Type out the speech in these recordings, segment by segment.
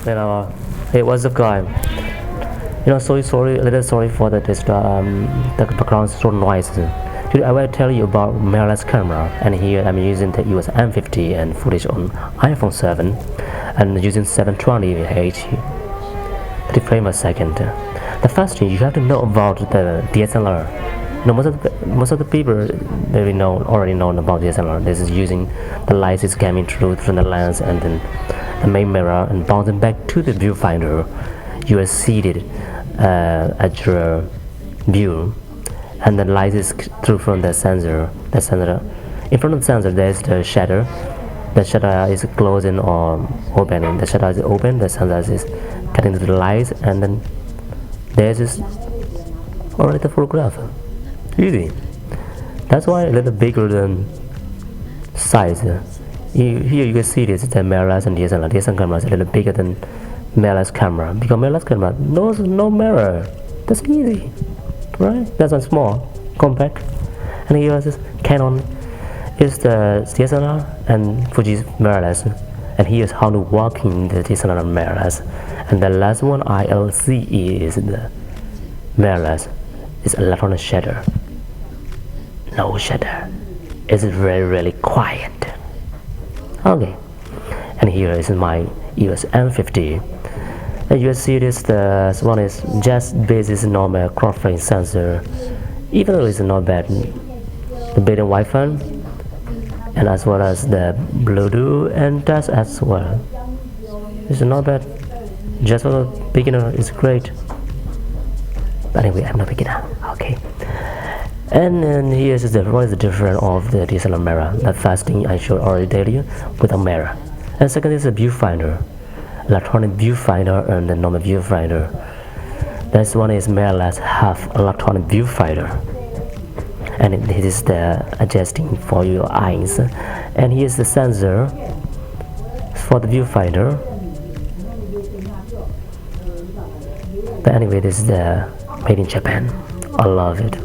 Hey, what's up, guy? A little sorry for the background so noise. Today I will tell you about mirrorless camera, and here I'm using the US M50 and footage on iPhone 7, and using 720h 30 frames a second. The first thing you have to know about the DSLR. Most of the people already know about DSLR. This is using the light is coming through from the lens and then the main mirror and bouncing back to the viewfinder. You are seated at your view, and the light is through from the sensor. In front of the sensor there is the shutter. The shutter is closing or opening. The shutter is open. The sensor is cutting to the light, and then there's this already the photograph. Easy. That's why a little bigger than size. Here you can see this the mirrorless and DSLR. DSLR camera is a little bigger than mirrorless camera because mirrorless camera no mirror. That's easy, right? That's one small, compact. And here is Canon is the DSLR and Fuji's mirrorless. And here's how to work in the DSLR mirrorless. And the last one ILC is the mirrorless. It's electronic shutter. No shutter. It's really quiet. Okay. And here is my US M50. And you see this one is just basic normal crop-frame sensor. Even though it's not bad, the built-in Wi-Fi, and as well as the Bluetooth and touch as well. It's not bad. Just for a beginner, it's great. But anyway, I'm not beginner. Okay. And then here's what is the difference of the DSLR mirror. The first thing I showed already earlier with a mirror. And second is a viewfinder, electronic viewfinder and the normal viewfinder. This one is mirrorless half electronic viewfinder. And this is the adjusting for your eyes. And here's the sensor for the viewfinder. But anyway, this is the made in Japan. I love it.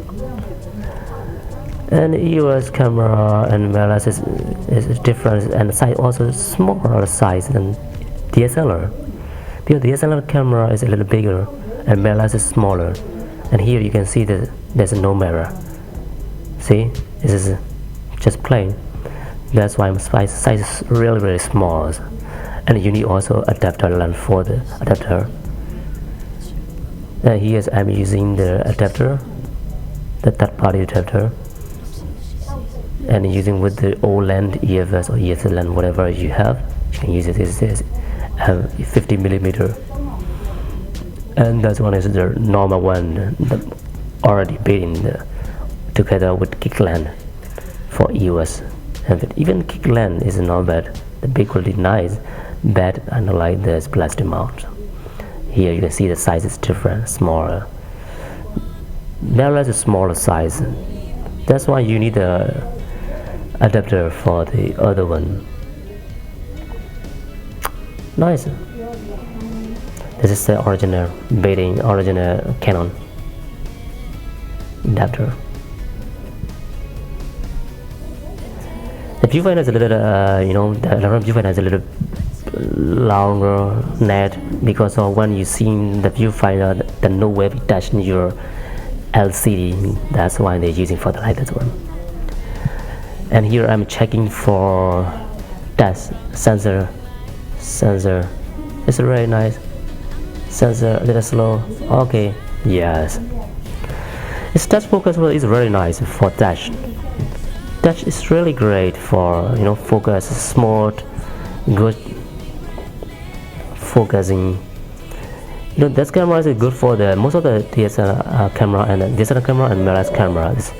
And US camera and mirrorless is different, and the size also smaller size than DSLR. Because DSLR camera is a little bigger and mirrorless is smaller. And here you can see that there's no mirror. See, this is just plain. That's why my size is really small. And you need also adapter lens for the adapter. And here I'm using the adapter, the third-party adapter, and using with the old lens, EFS or EFS lens, whatever you have, you can use it. This is 50mm, and that one is the normal one, already built in together with kick lens for EOS. And even kick lens is not bad. The big quality nice, bad unlike the plastic mount. Here you can see the size is different, smaller. Mirrorless is smaller size. That's why you need a adapter for the other one. Nice. This is the original Canon adapter. The viewfinder is a little, the viewfinder is a little longer net because of when you see the viewfinder, the no wave touching your LCD. That's why they're using for the lightest one. And here I'm checking for test sensor. It's really nice. Sensor a little slow. Okay, yes. Its touch focus is really nice for touch. Touch is really great for focus, smooth, good focusing. This camera is good for the most of the DSLR camera and DSLR camera and mirrorless cameras.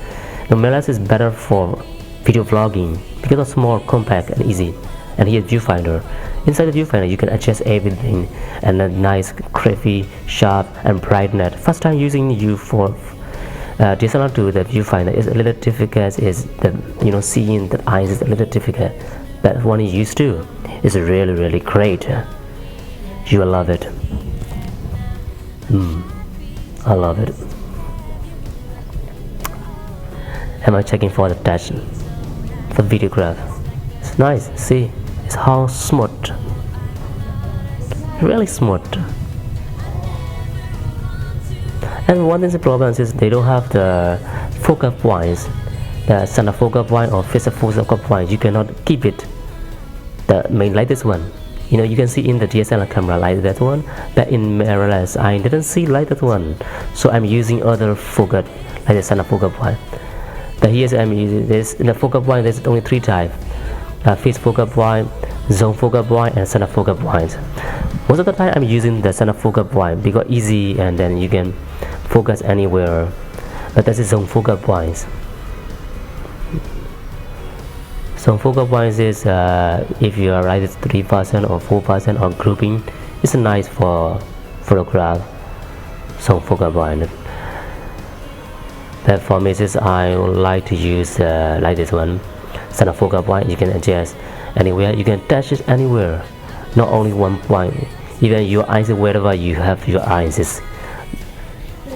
The mirrorless is better for video vlogging because it's small, compact, and easy. And here's viewfinder. Inside the viewfinder, you can adjust everything and a nice, creepy, sharp, and brightness. First time using you for DSLR to the viewfinder is a little difficult. Is the seeing the eyes is a little difficult. But when you used to, it's really great. You will love it. I love it. Am I checking for the touch for videograph? It's nice. See, it's how smooth. really smooth. And one of the problems is they don't have the focal points, the center focal point or fixed focal point. You cannot keep it the main like this one. You can see in the DSLR camera like that one, but in mirrorless I didn't see like that one, so I'm using other focal like the center focal point. But here I'm using this. In the focal point there's only 3 types: fixed focal point, zone focal point, and center focal point. Most of the time I'm using the center focal point because easy, and then you can focus anywhere. But that's the zone focal points. Zone focal points is if you are right 3% or 4% or grouping, it's nice for photograph. Zone focal point. But for me, I would like to use like this one, center focal point. You can adjust anywhere. You can touch it anywhere, not only one point. Even your eyes, wherever you have your eyes, is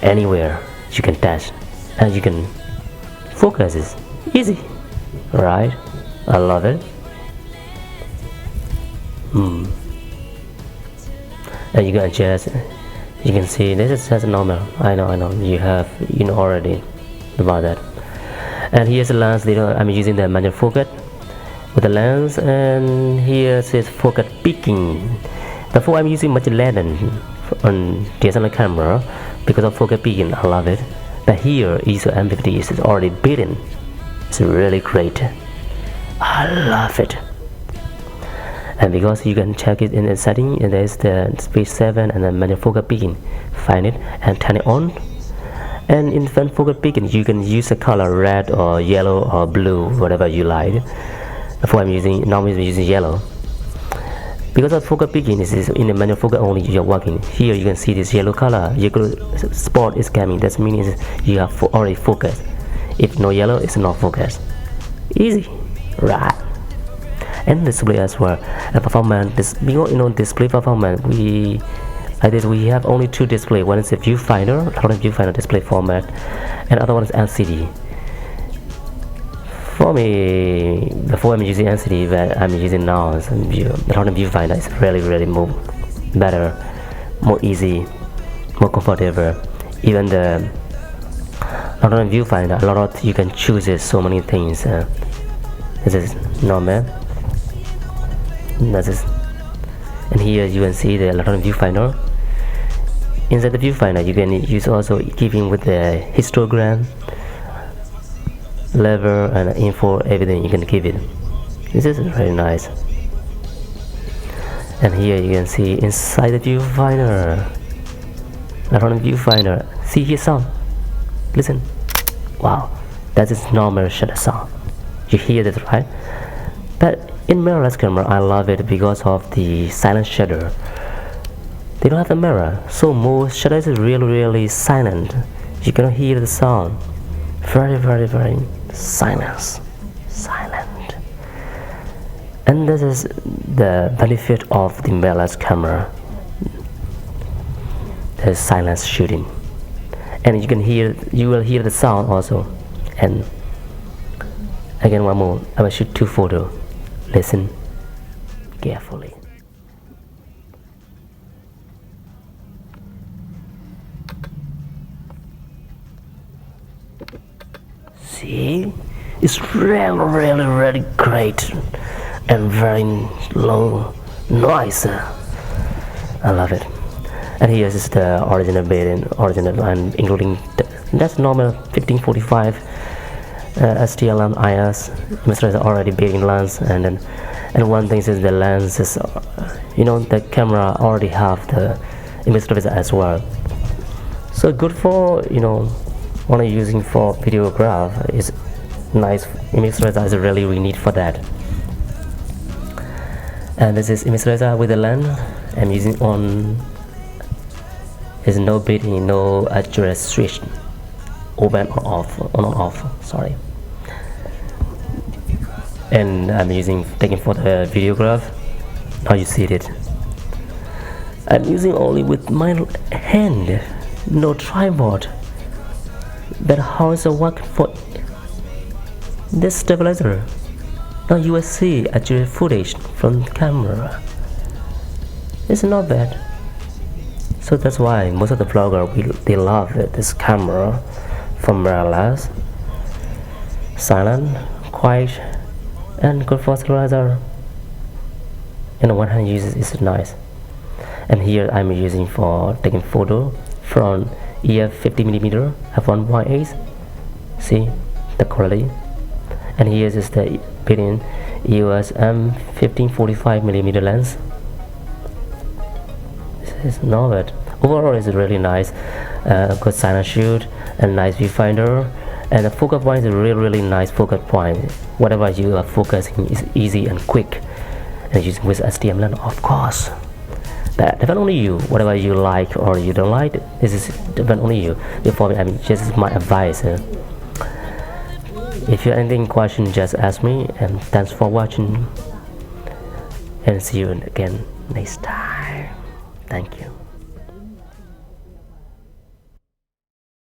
anywhere you can touch, and you can focus. It's easy, right? I love it. And you can adjust. You can see this is just normal. I know. You know already about that. And here's the lens. I'm using the manual focus with the lens, and here says focus peaking. Before I'm using much less on DSLR camera because of focus peaking. I love it. But here ISO M50 is already built-in. It's really great. I love it. And because you can check it in the setting, and there's the speed 7 and then manual focus peaking. Find it and turn it on. And in front focus peaking, you can use a color red or yellow or blue, whatever you like. Before normally I'm using yellow. Because of focus peaking, this is in the manual focus only you're working. Here you can see this yellow color, yellow spot is coming. That means you have already focused. If no yellow, it's not focused. Easy, right? And display as well. And performance, display performance. We have only 2 display. One is the viewfinder, viewfinder display format, and other one is LCD. For me, before I'm using LCD, but I'm using now viewfinder is really more better, more easy, more comfortable. Even the viewfinder, you can choose so many things. This is normal. And here you can see the viewfinder. Inside the viewfinder, you can use also keeping with the histogram, level, and info, everything you can keep it. This is very nice. And here you can see inside the viewfinder, see here sound. Listen. Wow, that is normal shutter sound. You hear that, right? But in mirrorless camera, I love it because of the silent shutter. They don't have a mirror, so most shutters is really silent. You cannot hear the sound. Very silent. And this is the benefit of the mirrorless camera. There's silence shooting, and you will hear the sound also. And again, one more. I will shoot 2 photos. Listen carefully. See, it's really great and very low noise. I love it. And here is the original and including that's normal 1545 STL and IS. Mr. is already built-in lens, and one thing is the lens is the camera already have the image stabilizer as well, so good for only using for videograph is nice. Image stabilizer is really we need for that. And this is image stabilizer with the lens I'm using on. There's no built-in, no address switch, open or off, on or off, sorry. And I'm taking for the videograph. Now you see it. I'm using only with my hand, no tripod. But how is it work for this stabilizer? Now you will see actual footage from the camera. It's not bad. So that's why most of the vloggers they love this camera from Mirrorless. Silent, quiet, and good for stabilizer. And one hand uses is nice. And here I'm using for taking photo from EF 50mm f1.8. See the quality. And here is the built-in EOS M1545mm lens. This is not bad. Overall, it's really nice. Good silent shoot and nice viewfinder. And the focal point is really nice focal point. Whatever you are focusing is easy and quick. And using with STM lens, of course. That depends on you. Whatever you like or you don't like, this is depend on you. Therefore, I mean, just my advice. If you have anything question, just ask me. And thanks for watching. And see you again next time. Thank you.